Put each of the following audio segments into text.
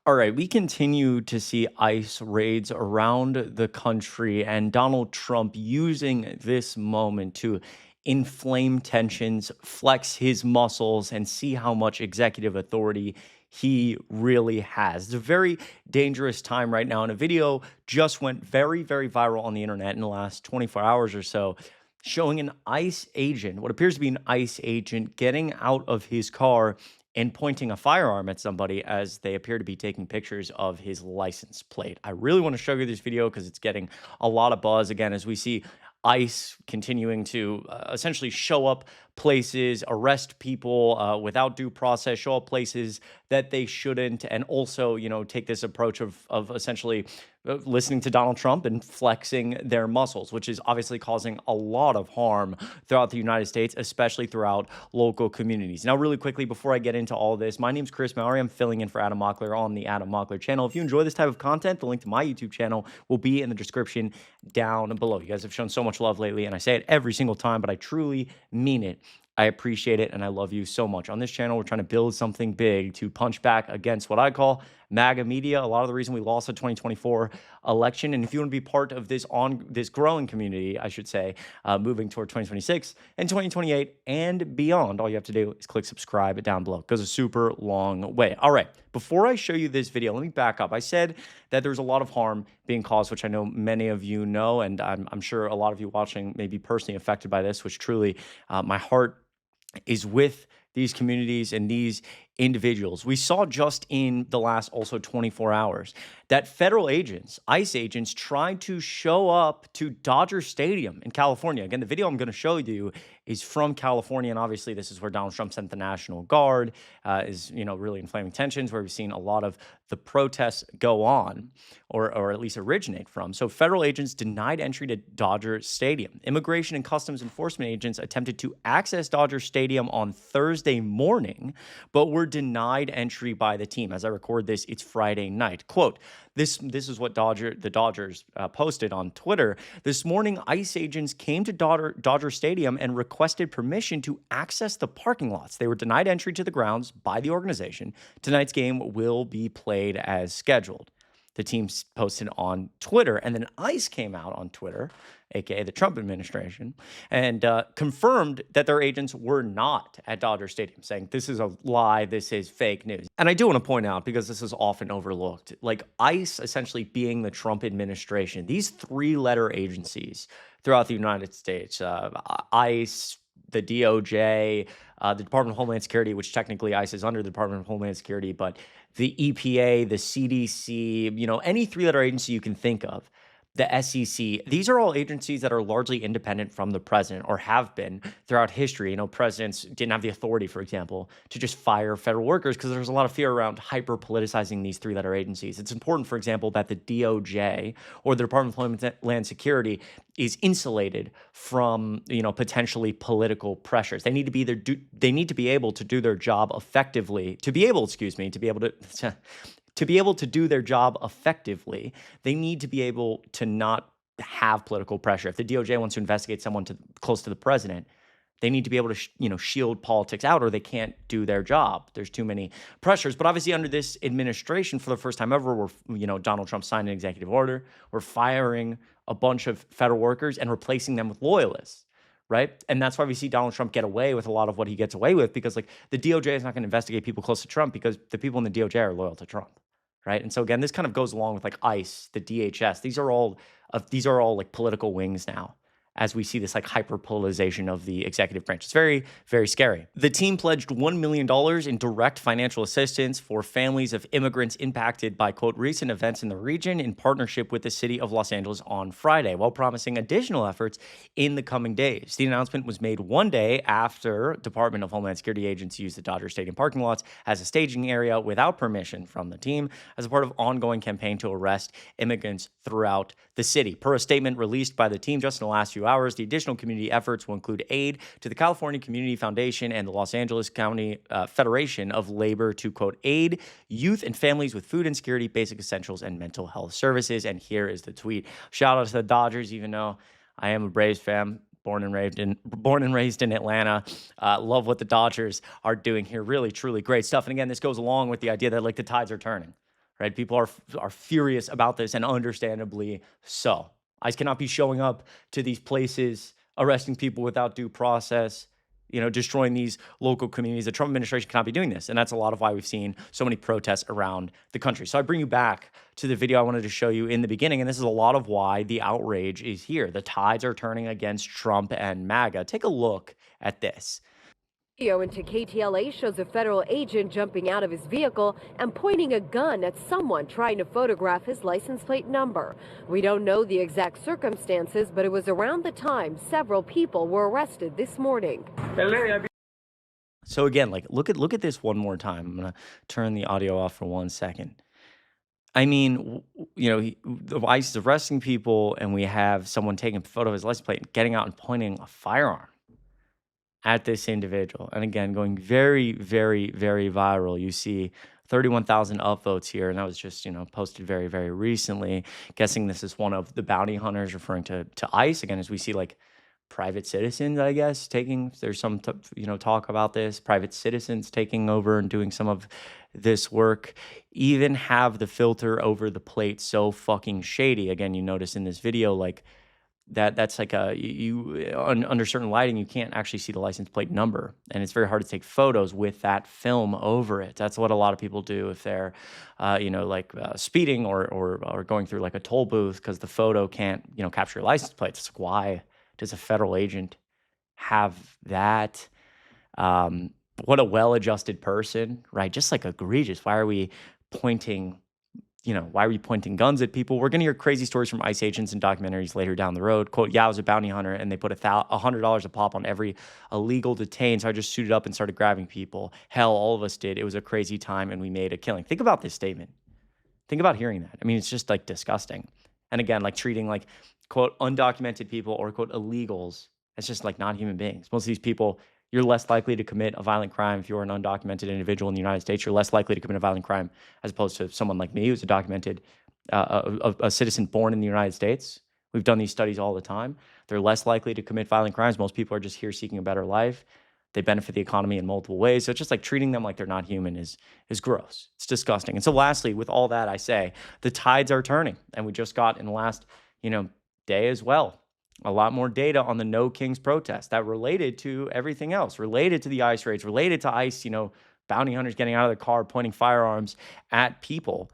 All right, we continue to see ICE raids around the country and Donald Trump using this moment to inflame tensions, flex his muscles, and see how much executive authority he really has. It's a very dangerous time right now, and a video just went very, very viral on the internet in the last 24 hours or so, showing an ICE agent, what appears to be an ICE agent, getting out of his car and pointing a firearm at somebody as they appear to be taking pictures of his license plate. I really want to show you this video because it's getting a lot of buzz again as we see ICE continuing to essentially show up places, arrest people without due process, show up places that they shouldn't, and also, take this approach of essentially listening to Donald Trump and flexing their muscles, which is obviously causing a lot of harm throughout the United States, especially throughout local communities. Now, really quickly, before I get into all this, my name's Chris Mowrey. I'm filling in for Adam Mockler on the Adam Mockler channel. If you enjoy this type of content, the link to my YouTube channel will be in the description down below. You guys have shown so much love lately, and I say it every single time, but I truly mean it. I appreciate it, and I love you so much. On this channel, we're trying to build something big to punch back against what I call MAGA media. A lot of the reason we lost the 2024 election, and if you want to be part of this growing community, I should say, moving toward 2026 and 2028 and beyond, all you have to do is click subscribe down below. It goes a super long way. All right, before I show you this video, let me back up. I said that there's a lot of harm being caused, which I know many of you know, and I'm sure a lot of you watching may be personally affected by this, which truly my heart is with these communities and these individuals. We saw just in the last also 24 hours that federal agents, ICE agents, tried to show up to Dodger Stadium in California. Again, the video I'm going to show you is from California, and obviously this is where Donald Trump sent the National Guard, is really inflaming tensions, where we've seen a lot of the protests go on, or at least originate from. So federal agents denied entry to Dodger Stadium. Immigration and Customs Enforcement agents attempted to access Dodger Stadium on Thursday morning, but were denied entry by the team. As I record this, it's Friday night. Quote, this is what the Dodgers posted on Twitter. This morning, ICE agents came to Dodger Stadium and requested permission to access the parking lots. They were denied entry to the grounds by the organization. Tonight's game will be played as scheduled. The team posted on Twitter, and then ICE came out on Twitter, aka the Trump administration, and confirmed that their agents were not at Dodger Stadium, saying this is a lie, this is fake news. And I do want to point out, because this is often overlooked, like ICE essentially being the Trump administration, these three-letter agencies throughout the United States, ICE, the DOJ, the Department of Homeland Security, which technically ICE is under the Department of Homeland Security, but the EPA, the CDC, any three-letter agency you can think of, the SEC, these are all agencies that are largely independent from the president, or have been throughout history. Presidents didn't have the authority, for example, to just fire federal workers because there's a lot of fear around hyper-politicizing these three-letter agencies. It's important, for example, that the DOJ, or the Department of Homeland Security, is insulated from, potentially political pressures. They need to be they need to be able to do their job effectively, to be able to do their job effectively, they need to be able to not have political pressure. If the DOJ wants to investigate someone close to the president, they need to be able to, shield politics out, or they can't do their job. There's too many pressures. But obviously, under this administration, for the first time ever, Donald Trump signed an executive order. We're firing a bunch of federal workers and replacing them with loyalists. Right. And that's why we see Donald Trump get away with a lot of what he gets away with, because the DOJ is not going to investigate people close to Trump because the people in the DOJ are loyal to Trump. Right. And so, again, this kind of goes along with ICE, the DHS. These are all like political wings now, as we see this hyper-polarization of the executive branch. It's very, very scary. The team pledged $1 million in direct financial assistance for families of immigrants impacted by, quote, recent events in the region, in partnership with the city of Los Angeles on Friday, while promising additional efforts in the coming days. The announcement was made one day after Department of Homeland Security agents used the Dodger Stadium parking lots as a staging area without permission from the team, as a part of ongoing campaign to arrest immigrants throughout the city. Per a statement released by the team just in the last few hours, the additional community efforts will include aid to the California Community Foundation and the Los Angeles County Federation of Labor to, quote, aid youth and families with food insecurity, basic essentials, and mental health services. And here is the tweet. Shout out to the Dodgers, even though I am a Braves fan. Born and raised in Atlanta. Love what the Dodgers are doing here. Really, truly great stuff. And again, this goes along with the idea that the tides are turning. right? People are furious about this, and understandably so. ICE cannot be showing up to these places, arresting people without due process, destroying these local communities. The Trump administration cannot be doing this. And that's a lot of why we've seen so many protests around the country. So I bring you back to the video I wanted to show you in the beginning. And this is a lot of why the outrage is here. The tides are turning against Trump and MAGA. Take a look at this. Video into KTLA shows a federal agent jumping out of his vehicle and pointing a gun at someone trying to photograph his license plate number. We don't know the exact circumstances, but it was around the time several people were arrested this morning. So again, like look at this one more time. I'm gonna turn the audio off for 1 second. I mean, the ICE is arresting people, and we have someone taking a photo of his license plate, and getting out and pointing a firearm at this individual. And again, going very, very, very viral. You see 31,000 upvotes here, and that was just, posted very, very recently. Guessing this is one of the bounty hunters, referring to ICE. Again, as we see, like, private citizens, I guess, there's some, talk about this, private citizens taking over and doing some of this work, even have the filter over the plate so fucking shady. Again, you notice in this video, like, that's like under certain lighting, you can't actually see the license plate number, and it's very hard to take photos with that film over it. That's what a lot of people do if they're speeding or going through like a toll booth, because the photo can't capture your license plate. It's like, why does a federal agent have that? What a well-adjusted person, right? Just like egregious. Why are we pointing guns at people? We're going to hear crazy stories from ICE agents and documentaries later down the road. Quote, yeah, I was a bounty hunter, and they put $100 a pop on every illegal detained. So I just suited up and started grabbing people. Hell, all of us did. It was a crazy time, and we made a killing. Think about this statement. Think about hearing that. I mean, it's just like disgusting. And again, like treating like, quote, undocumented people or quote, illegals as just like not human beings. Most of these people, you're less likely to commit a violent crime if you're an undocumented individual in the United States. You're less likely to commit a violent crime as opposed to someone like me who's a documented, a citizen born in the United States. We've done these studies all the time. They're less likely to commit violent crimes. Most people are just here seeking a better life. They benefit the economy in multiple ways. So it's just like treating them like they're not human is gross. It's disgusting. And so lastly, with all that, I say the tides are turning. And we just got in the last, day as well, a lot more data on the No Kings protest that related to everything else, related to the ICE raids, related to ICE, bounty hunters getting out of their car, pointing firearms at people.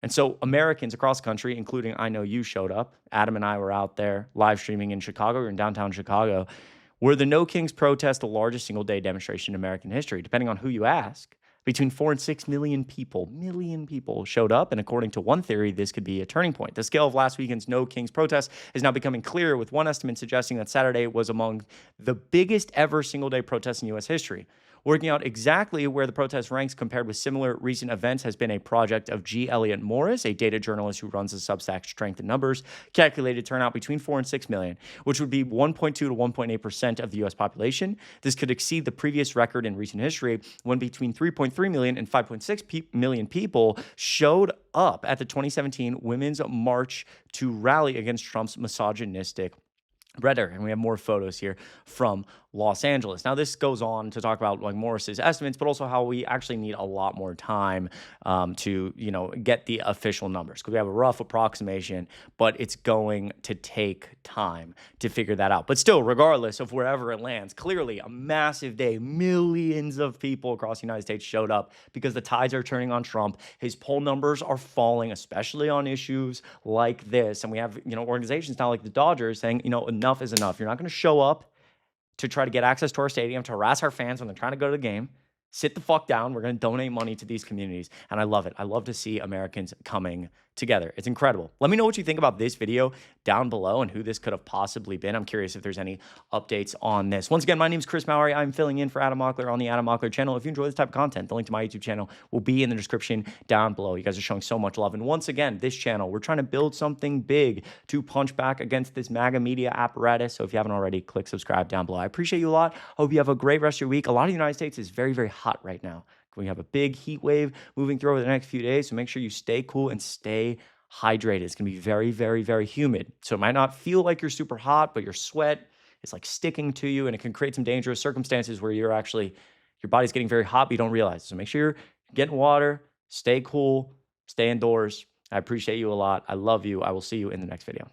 And so Americans across the country, including, I know you showed up. Adam and I were out there live streaming in Chicago. We were in downtown Chicago, where the No Kings protest, the largest single day demonstration in American history. Depending on who you ask, between 4 and 6 million people showed up. And according to one theory, this could be a turning point. The scale of last weekend's No Kings protest is now becoming clearer, with one estimate suggesting that Saturday was among the biggest ever single day protests in U.S. history. Working out exactly where the protest ranks compared with similar recent events has been a project of G. Elliott Morris, a data journalist who runs the Substack Strength in Numbers, calculated turnout between 4 and 6 million, which would be 1.2 to 1.8% of the U.S. population. This could exceed the previous record in recent history, when between 3.3 million and 5.6 million people showed up at the 2017 Women's March to rally against Trump's misogynistic rhetoric. And we have more photos here from Los Angeles. Now, this goes on to talk about like Morris's estimates, but also how we actually need a lot more time to, get the official numbers, because we have a rough approximation, but it's going to take time to figure that out. But still, regardless of wherever it lands, clearly a massive day. Millions of people across the United States showed up because the tides are turning on Trump. His poll numbers are falling, especially on issues like this. And we have, organizations now like the Dodgers saying, enough is enough. You're not going to show up to try to get access to our stadium, to harass our fans when they're trying to go to the game. Sit the fuck down. We're going to donate money to these communities. And I love it. I love to see Americans coming together. It's incredible. Let me know what you think about this video down below and who this could have possibly been. I'm curious if there's any updates on this. Once again, my name is Chris Mowrey. I'm filling in for Adam Mockler on the Adam Mockler channel. If you enjoy this type of content, the link to my YouTube channel will be in the description down below. You guys are showing so much love. And once again, this channel, we're trying to build something big to punch back against this MAGA media apparatus. So if you haven't already, click subscribe down below. I appreciate you a lot. Hope you have a great rest of your week. A lot of the United States is very, very hot right now. We have a big heat wave moving through over the next few days. So make sure you stay cool and stay hydrated. It's going to be very, very, very humid. So it might not feel like you're super hot, but your sweat is like sticking to you, and it can create some dangerous circumstances where your body's getting very hot, but you don't realize it. So make sure you're getting water, stay cool, Stay indoors. I appreciate you a lot. I love you. I will see you in the next video.